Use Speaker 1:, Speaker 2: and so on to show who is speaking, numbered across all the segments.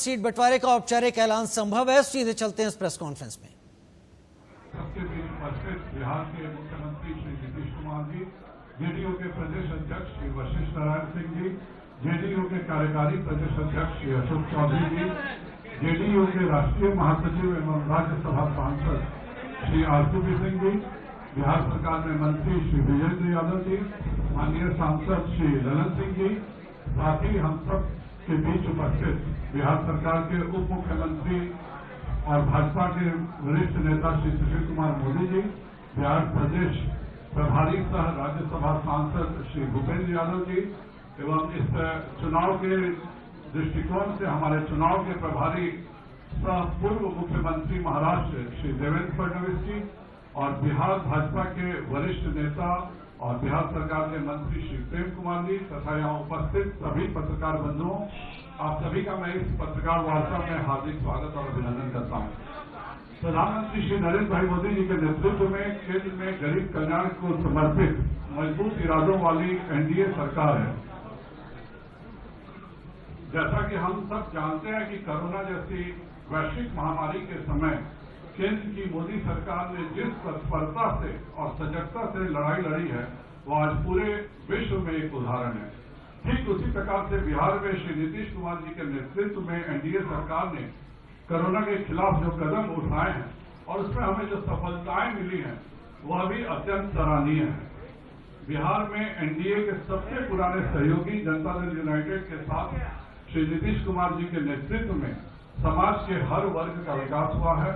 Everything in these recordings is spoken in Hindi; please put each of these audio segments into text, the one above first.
Speaker 1: सीट बंटवारे का औपचारिक ऐलान संभव है। सीधे चलते हैं इस प्रेस कॉन्फ्रेंस में।
Speaker 2: सबके बीच उपस्थित बिहार के मुख्यमंत्री श्री नीतीश कुमार जी, जेडीयू के प्रदेश अध्यक्ष श्री वशिष्ठ नारायण सिंह जी, जेडीयू के कार्यकारी प्रदेश अध्यक्ष श्री अशोक चौधरी जी, जेडीयू के राष्ट्रीय महासचिव एवं राज्यसभा सांसद श्री आरसीपी सिंह जी, बिहार सरकार में मंत्री श्री विजेंद्र यादव जी, माननीय सांसद श्री ललन सिंह जी, साथ ही हम सब के बीच उपस्थित बिहार सरकार के उप मुख्यमंत्री और भाजपा के वरिष्ठ नेता श्री सुशील कुमार मोदी जी, बिहार प्रदेश प्रभारी सह राज्यसभा सांसद श्री भूपेंद्र यादव जी एवं इस चुनाव के दृष्टिकोण से हमारे चुनाव के प्रभारी सह पूर्व मुख्यमंत्री महाराष्ट्र श्री देवेंद्र फडणवीस जी और बिहार भाजपा के वरिष्ठ नेता और बिहार सरकार के मंत्री श्री प्रेम कुमार जी तथा यहाँ उपस्थित सभी पत्रकार बंधुओं, आप सभी का मैं इस पत्रकार वार्ता में हार्दिक स्वागत और अभिनंदन करता हूँ। प्रधानमंत्री श्री नरेंद्र भाई मोदी जी के नेतृत्व में केंद्र में गरीब कल्याण को समर्पित मजबूत इरादों वाली एनडीए सरकार है। जैसा कि हम सब जानते हैं कि कोरोना जैसी वैश्विक महामारी के समय केंद्र की मोदी सरकार ने जिस तत्परता से और सजगता से लड़ाई लड़ी है वो आज पूरे विश्व में एक उदाहरण है। ठीक उसी प्रकार से बिहार में श्री नीतीश कुमार जी के नेतृत्व में एनडीए सरकार ने कोरोना के खिलाफ जो कदम उठाए हैं और उसमें हमें जो सफलताएं मिली हैं वह भी अत्यंत सराहनीय है। बिहार में एनडीए के सबसे पुराने सहयोगी जनता दल यूनाइटेड के साथ श्री नीतीश कुमार जी के नेतृत्व में समाज के हर वर्ग का विकास हुआ है।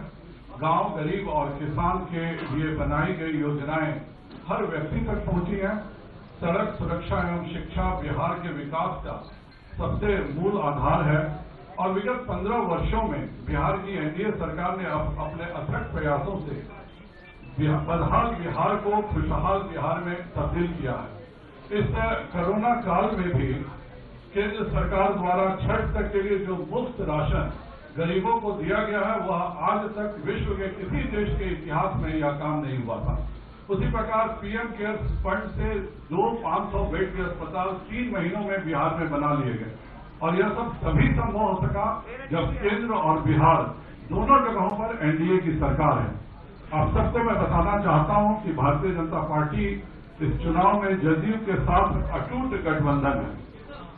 Speaker 2: गांव, गरीब और किसान के लिए बनाई गई योजनाएं हर व्यक्ति तक पहुंची हैं। सड़क सुरक्षा एवं शिक्षा बिहार के विकास का सबसे मूल आधार है और विगत 15 वर्षों में बिहार की एनडीए सरकार ने अपने अथक प्रयासों से बदहाल बिहार को खुशहाल बिहार में तब्दील किया है। इस कोरोना काल में भी केंद्र सरकार द्वारा छठ तक के लिए जो मुफ्त राशन गरीबों को दिया गया है वह आज तक विश्व के किसी देश के इतिहास में यह काम नहीं हुआ था। उसी प्रकार पीएम केयर्स फंड से 500 बेड के अस्पताल 3 महीनों में बिहार में बना लिए गए और यह सब तभी संभव हो सका जब केंद्र और बिहार दोनों जगहों पर एनडीए की सरकार है। आप सबको मैं बताना चाहता हूं कि भारतीय जनता पार्टी इस चुनाव में जदयू के साथ अटूट गठबंधन है।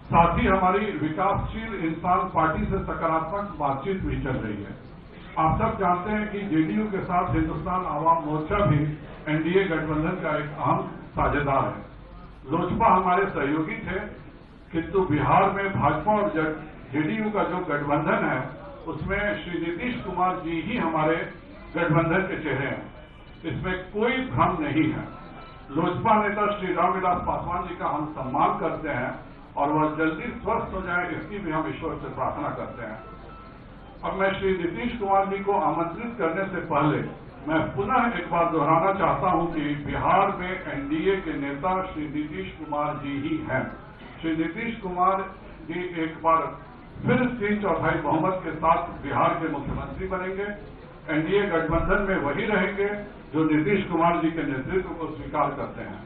Speaker 2: साथ ही हमारी विकासशील इंसान पार्टी से सकारात्मक बातचीत भी चल रही है। आप सब जानते हैं कि जेडीयू के साथ हिंदुस्तान आवाम मोर्चा भी एनडीए गठबंधन का एक अहम साझेदार है। लोजपा हमारे सहयोगी थे, किंतु बिहार में भाजपा और जेडीयू का जो गठबंधन है उसमें श्री नीतीश कुमार जी ही हमारे गठबंधन के चेहरे हैं। इसमें कोई भ्रम नहीं है। लोजपा नेता श्री रामविलास पासवान जी का हम सम्मान करते हैं और वह जल्दी स्वस्थ हो जाए इसकी भी हम ईश्वर से प्रार्थना करते हैं। अब मैं श्री नीतीश कुमार जी को आमंत्रित करने से पहले मैं पुनः एक बार दोहराना चाहता हूं कि बिहार में एनडीए के नेता श्री नीतीश कुमार जी ही हैं। श्री नीतीश कुमार जी एक बार फिर 3/4 बहुमत के साथ बिहार के मुख्यमंत्री बनेंगे। एनडीए गठबंधन में वही रहेंगे जो नीतीश कुमार जी के नेतृत्व को स्वीकार करते हैं।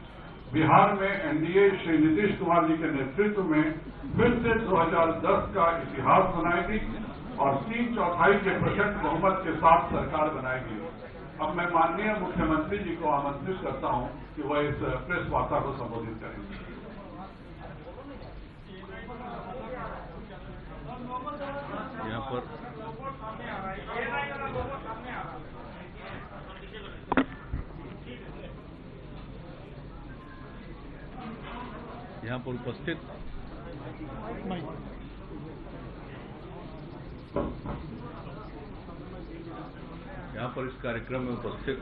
Speaker 2: बिहार में एनडीए श्री नीतीश कुमार जी के नेतृत्व में फिर से 2010 का इतिहास बनाएगी और 3/4 के प्रचंड बहुमत के साथ सरकार बनाएगी। अब मैं माननीय मुख्यमंत्री जी को आमंत्रित करता हूं कि वह इस प्रेस वार्ता को संबोधित करेंगे।
Speaker 3: यहाँ पर उपस्थित इस कार्यक्रम में उपस्थित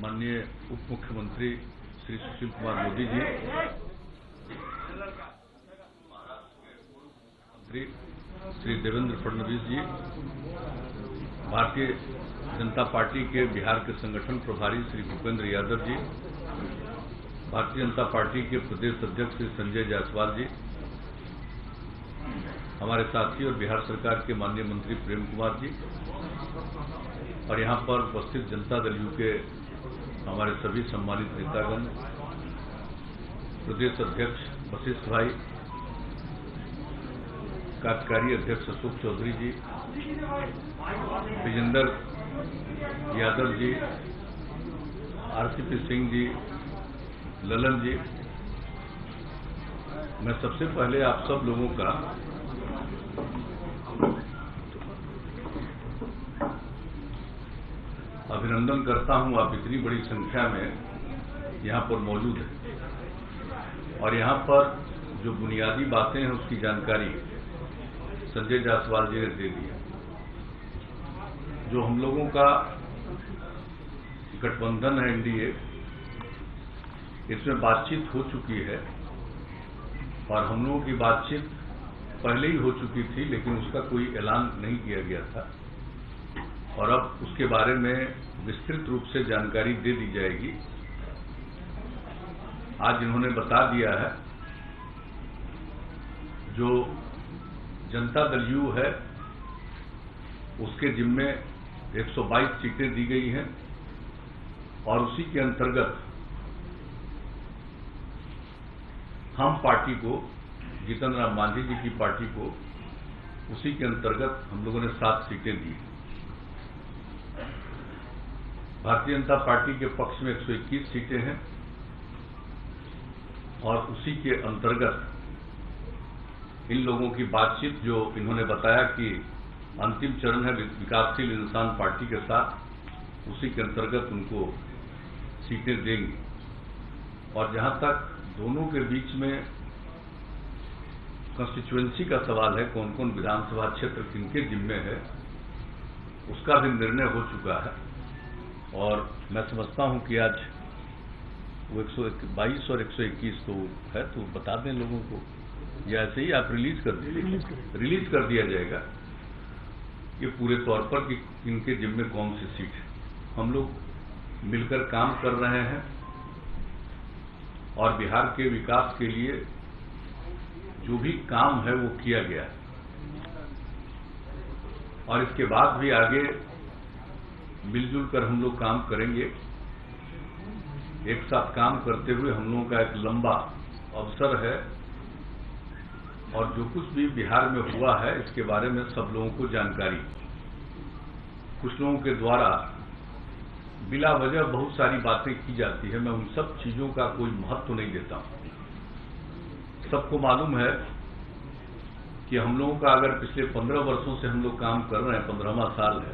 Speaker 3: माननीय उप मुख्यमंत्री श्री सुशील कुमार मोदी जी, मंत्री श्री देवेंद्र फडणवीस जी, भारतीय जनता पार्टी के बिहार के संगठन प्रभारी श्री भूपेंद्र यादव जी, भारतीय जनता पार्टी के प्रदेश अध्यक्ष श्री संजय जायसवाल जी, हमारे साथी और बिहार सरकार के माननीय मंत्री प्रेम कुमार जी और यहाँ पर उपस्थित जनता दल यू के हमारे सभी सम्मानित नेतागण, प्रदेश अध्यक्ष वशिष्ठ भाई, कार्यकारी अध्यक्ष अशोक चौधरी जी, विजेंद्र यादव जी, आरसीपी सिंह जी, ललन जी, मैं सबसे पहले आप सब लोगों का अभिनंदन करता हूं। आप इतनी बड़ी संख्या में यहां पर मौजूद हैं और यहां पर जो बुनियादी बातें हैं उसकी जानकारी संजय जायसवाल जी ने दे दी है। जो हम लोगों का गठबंधन है एनडीए, इसमें बातचीत हो चुकी है और हम लोगों की बातचीत पहले ही हो चुकी थी, लेकिन उसका कोई ऐलान नहीं किया गया था और अब उसके बारे में विस्तृत रूप से जानकारी दे दी जाएगी। आज इन्होंने बता दिया है जो जनता दल यू है उसके जिम्मे 122 सीटें दी गई हैं और उसी के अंतर्गत हम पार्टी को, जीतन राम मांझी जी की पार्टी को, उसी के अंतर्गत हम लोगों ने 7 सीटें दी। भारतीय जनता पार्टी के पक्ष में 121 सीटें हैं और उसी के अंतर्गत इन लोगों की बातचीत जो इन्होंने बताया कि अंतिम चरण है विकासशील इंसान पार्टी के साथ, उसी के अंतर्गत उनको सीटें देंगी। और जहां तक दोनों के बीच में कंस्टिट्यूएंसी का सवाल है, कौन कौन विधानसभा क्षेत्र किनके जिम्मे है, उसका भी निर्णय हो चुका है और मैं समझता हूं कि आज वो 122 और 121 तो है, तो बता दें लोगों को, या ऐसे ही आप रिलीज कर दिया जाएगा ये पूरे तौर पर कि इनके जिम्मे कौन सी सीट है। हम लोग मिलकर काम कर रहे हैं और बिहार के विकास के लिए जो भी काम है वो किया गया है और इसके बाद भी आगे मिलजुल कर हम लोग काम करेंगे। एक साथ काम करते हुए हम लोगों का एक लंबा अवसर है और जो कुछ भी बिहार में हुआ है इसके बारे में सब लोगों को जानकारी। कुछ लोगों के द्वारा बिला वजह बहुत सारी बातें की जाती है, मैं उन सब चीजों का कोई महत्व नहीं देता हूं। सबको मालूम है कि हम लोगों का अगर पिछले 15 वर्षों से हम लोग काम कर रहे हैं, 15वां साल है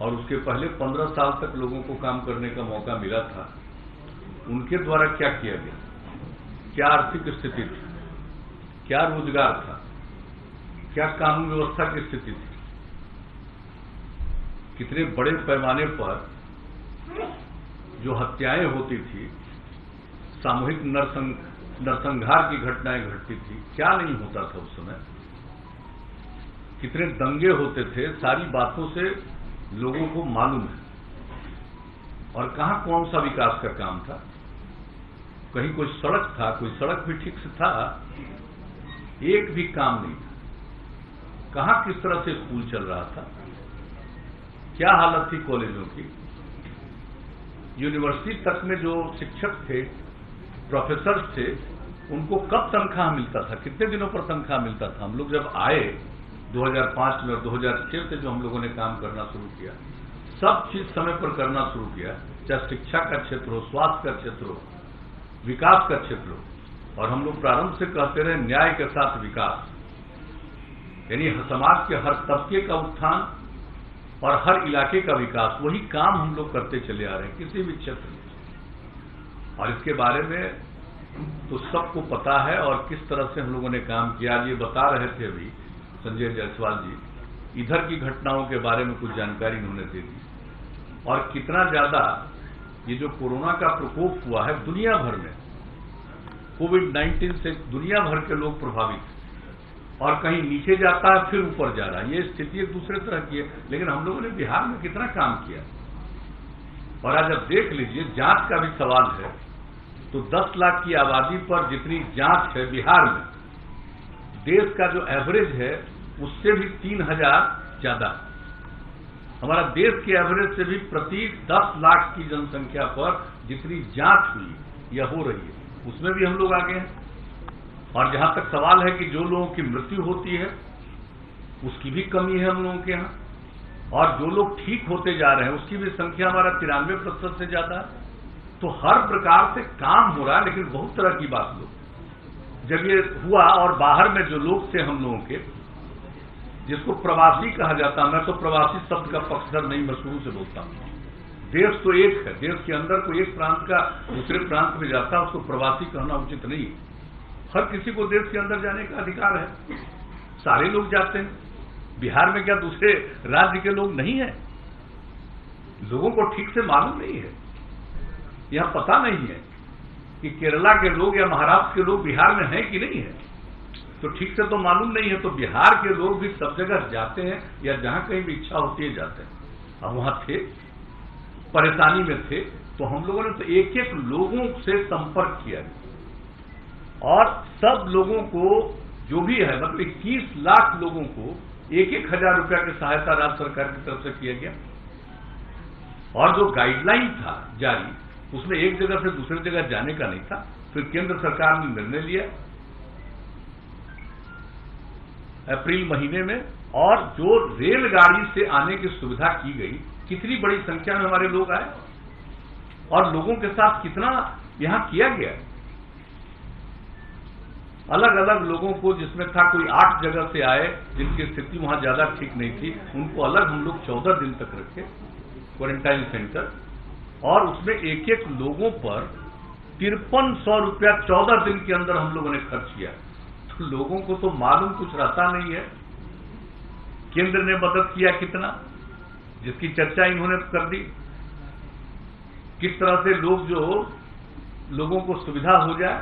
Speaker 3: और उसके पहले 15 साल तक लोगों को काम करने का मौका मिला था, उनके द्वारा क्या किया गया, क्या आर्थिक स्थिति थी, क्या रोजगार था, क्या कानून व्यवस्था की स्थिति थी, कितने बड़े पैमाने पर जो हत्याएं होती थी, सामूहिक नरसंहार की घटनाएं घटती थी, क्या नहीं होता था उस समय, कितने दंगे होते थे, सारी बातों से लोगों को मालूम है। और कहां कौन सा विकास का काम था, कहीं कोई सड़क था, कोई सड़क भी ठीक से था, एक भी काम नहीं था। कहां किस तरह से स्कूल चल रहा था, क्या हालत थी कॉलेजों की, यूनिवर्सिटी तक में जो शिक्षक थे, प्रोफेसर थे, उनको कब तनख्वाह मिलता था, कितने दिनों पर तनख्वाह मिलता था। हम लोग जब आए 2005 में और 2006 से जो हम लोगों ने काम करना शुरू किया, सब चीज समय पर करना शुरू किया, चाहे शिक्षा का क्षेत्र हो, स्वास्थ्य का क्षेत्र हो, विकास का क्षेत्र हो। और हम लोग प्रारंभ से कहते रहे न्याय के साथ विकास, यानी समाज के हर तबके का उत्थान और हर इलाके का विकास, वही काम हम लोग करते चले आ रहे हैं किसी भी क्षेत्र में। और इसके बारे में तो सबको पता है और किस तरह से हम लोगों ने काम किया। ये बता रहे थे अभी संजय जायसवाल जी, इधर की घटनाओं के बारे में कुछ जानकारी उन्होंने दे दी और कितना ज्यादा ये जो कोरोना का प्रकोप हुआ है दुनिया भर में, कोविड-19 से दुनिया भर के लोग प्रभावित हैं और कहीं नीचे जाता है फिर ऊपर जा रहा है। ये स्थिति एक दूसरे तरह की है, लेकिन हम लोगों ने बिहार में कितना काम किया। और आज आप देख लीजिए, जांच का भी सवाल है तो 10 लाख की आबादी पर जितनी जांच है बिहार में, देश का जो एवरेज है उससे भी 3000 ज्यादा। हमारा देश के एवरेज से भी प्रति 10 लाख की जनसंख्या पर जितनी जांच हुई या हो रही है, उसमें भी हम लोग आगे हैं। और जहां तक सवाल है कि जो लोगों की मृत्यु होती है उसकी भी कमी है हम लोगों के यहाँ, और जो लोग ठीक होते जा रहे हैं उसकी भी संख्या हमारा 93% से ज्यादा है। तो हर प्रकार से काम हो रहा है, लेकिन बहुत तरह की बात लोग जब ये हुआ और बाहर में जो लोग थे हम लोगों के, जिसको प्रवासी कहा जाता है, मैं तो प्रवासी शब्द का पक्षधर नहीं, मैं शुरू से बोलता हूं। देश तो एक है, देश के अंदर कोई एक प्रांत का दूसरे प्रांत में जाता है, उसको प्रवासी कहना उचित नहीं है। हर किसी को देश के अंदर जाने का अधिकार है, सारे लोग जाते हैं। बिहार में क्या दूसरे राज्य के लोग नहीं है? लोगों को ठीक से मालूम नहीं है, यहां पता नहीं है कि केरला के लोग या महाराष्ट्र के लोग बिहार में हैं कि नहीं है, तो ठीक से तो मालूम नहीं है। तो बिहार के लोग भी सब जगह जाते हैं, या जहां कहीं भी इच्छा होती है जाते हैं। अब वहां थे, परेशानी में थे, तो हम लोगों ने तो एक एक लोगों से संपर्क किया और सब लोगों को जो भी है, मतलब 21 लाख लोगों को 1,000 रुपया की सहायता राज्य सरकार की तरफ से किया गया। और जो गाइडलाइन था जारी, उसमें एक जगह से दूसरी जगह जाने का नहीं था। फिर केंद्र सरकार ने निर्णय लिया अप्रैल महीने में, और जो रेलगाड़ी से आने की सुविधा की गई, कितनी बड़ी संख्या में हमारे लोग आए और लोगों के साथ कितना यहां किया गया। अलग अलग लोगों को, जिसमें था कोई 8 जगह से आए जिनकी स्थिति वहां ज्यादा ठीक नहीं थी, उनको अलग हम लोग 14 दिन तक रखे क्वारंटाइन सेंटर, और उसमें एक एक लोगों पर 5300 रुपया 14 दिन के अंदर हम लोगों ने खर्च किया। तो लोगों को तो मालूम कुछ रहता नहीं है केंद्र ने मदद किया कितना, जिसकी चर्चा इन्होंने कर दी। किस तरह से लोगों को सुविधा हो जाए,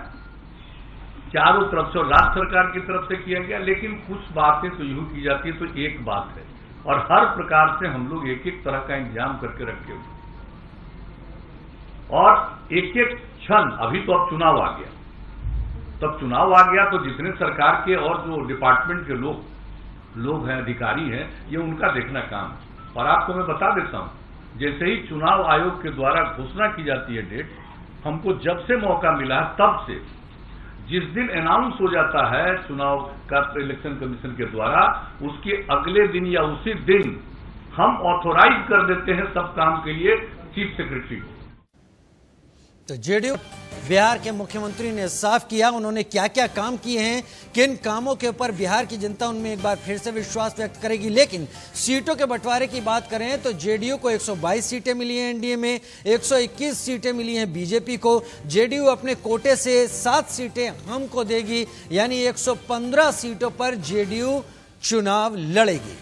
Speaker 3: चारों तरफ से, राज्य सरकार की तरफ से किया गया। लेकिन कुछ बातें तो यूं की जाती है, तो एक बात है, और हर प्रकार से हम लोग एक एक तरह का इंतजाम करके रखे हुए, और एक एक क्षण, अभी तो अब चुनाव आ गया, तब चुनाव आ गया तो जितने सरकार के और जो डिपार्टमेंट के लोग हैं, अधिकारी हैं, ये उनका देखना काम है। और आपको मैं बता देता हूं, जैसे ही चुनाव आयोग के द्वारा घोषणा की जाती है डेट, हमको जब से मौका मिला तब से, जिस दिन अनाउंस हो जाता है चुनाव का इलेक्शन कमीशन के द्वारा, उसके अगले दिन या उसी दिन हम ऑथोराइज कर देते हैं सब काम के लिए चीफ सेक्रेटरी को।
Speaker 1: तो जेडीयू बिहार के मुख्यमंत्री ने साफ किया उन्होंने क्या क्या काम किए हैं, किन कामों के ऊपर बिहार की जनता उनमें एक बार फिर से विश्वास व्यक्त करेगी। लेकिन सीटों के बंटवारे की बात करें तो जेडीयू को 122 सीटें मिली हैं, एनडीए में 121 सीटें मिली हैं बीजेपी को। जेडीयू अपने कोटे से 7 सीटें हमको देगी, यानी 115 सीटों पर जेडीयू चुनाव लड़ेगी।